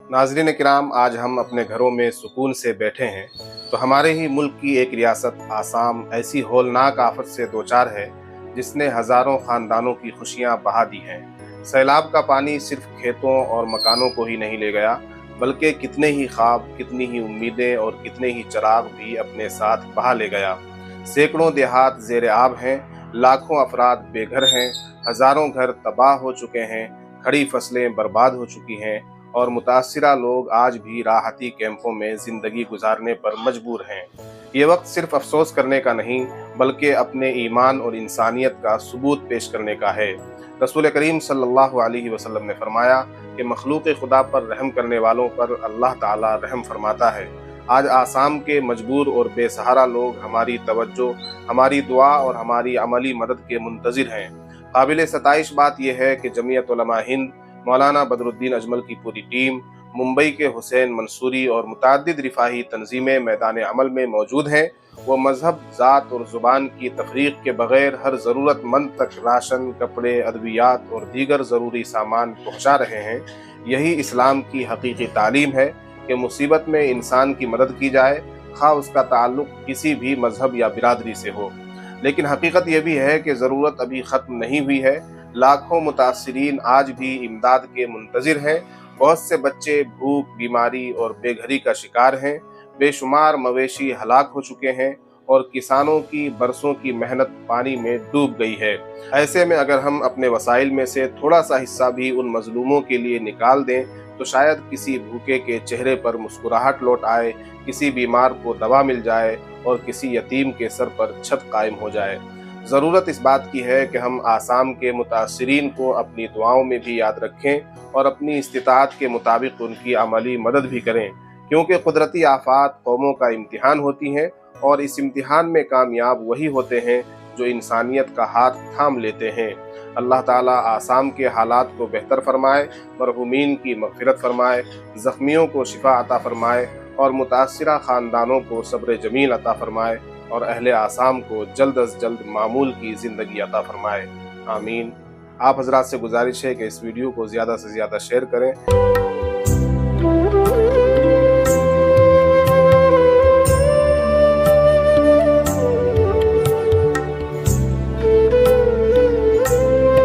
नाज़रीन किराम, आज हम अपने घरों में सुकून से बैठे हैं तो हमारे ही मुल्क की एक रियासत आसाम ऐसी होलनाक आफत से दोचार है जिसने हज़ारों ख़ानदानों की खुशियां बहा दी हैं। सैलाब का पानी सिर्फ खेतों और मकानों को ही नहीं ले गया, बल्कि कितने ही ख्वाब, कितनी ही उम्मीदें और कितने ही चिराग भी अपने साथ बहा ले गया। सैकड़ों देहात ज़ेर आब हैं, लाखों अफराद बेघर हैं, हज़ारों घर तबाह हो चुके हैं, खड़ी फसलें बर्बाद हो चुकी हैं और मुतासिरा लोग आज भी राहती कैंपों में ज़िंदगी गुजारने पर मजबूर हैं। ये वक्त सिर्फ अफसोस करने का नहीं, बल्कि अपने ईमान और इंसानियत का सबूत पेश करने का है। रसूल करीम सल्लल्लाहु अलैहि वसल्लम ने फरमाया कि मखलूक खुदा पर रहम करने वालों पर अल्लाह ताला रहम फरमाता है। आज आसाम के मजबूर और बेसहारा लोग हमारी तवज्जो, हमारी दुआ और हमारी अमली मदद के मुंतज़िर हैं। काबिल सताइश बात यह है कि जमीयत उलमा हिंद, मौलाना बदरुद्दीन अजमल की पूरी टीम, मुंबई के हुसैन मंसूरी और मुतअद्दिद रिफाही तंजीमें मैदान अमल में मौजूद हैं। वो मजहब, ज़ात और ज़ुबान की तफरीक के बगैर हर ज़रूरतमंद तक राशन, कपड़े, अद्वियात और दीगर ज़रूरी सामान पहुँचा रहे हैं। यही इस्लाम की हकीकी तालीम है कि मुसीबत में इंसान की मदद की जाए, खा उसका ताल्लुक किसी भी मजहब या बिरादरी से हो। लेकिन हकीकत यह भी है कि ज़रूरत अभी ख़त्म नहीं हुई है। लाखों मुतासिरीन आज भी इमदाद के मुंतज़िर हैं। बहुत से बच्चे भूख, बीमारी और बेघरी का शिकार हैं। बेशुमार मवेशी हलाक हो चुके हैं और किसानों की बरसों की मेहनत पानी में डूब गई है। ऐसे में अगर हम अपने वसाइल में से थोड़ा सा हिस्सा भी उन मजलूमों के लिए निकाल दें तो शायद किसी भूखे के चेहरे पर मुस्कुराहट लौट आए, किसी बीमार को दवा मिल जाए और किसी यतीम के सर पर छत कायम हो जाए। ज़रूरत इस बात की है कि हम आसाम के मुतासिरीन को अपनी दुआओं में भी याद रखें और अपनी इस्तिताअत के मुताबिक उनकी अमली मदद भी करें, क्योंकि कुदरती आफात कौमों का इम्तिहान होती हैं और इस इम्तिहान में कामयाब वही होते हैं जो इंसानियत का हाथ थाम लेते हैं। अल्लाह ताला आसाम के हालात को बेहतर फरमाए, मरहूमीन की मग़फ़िरत फरमाए, ज़ख्मियों को शिफा अता फरमाए और मुतासिरा ख़ानदानों को सब्र जमील अता फरमाए और अहले आसाम को जल्द अज जल्द मामूल की ज़िंदगी अता फरमाए। आमीन। आप हज़रात से गुजारिश है कि इस वीडियो को ज़्यादा से ज़्यादा शेयर करें।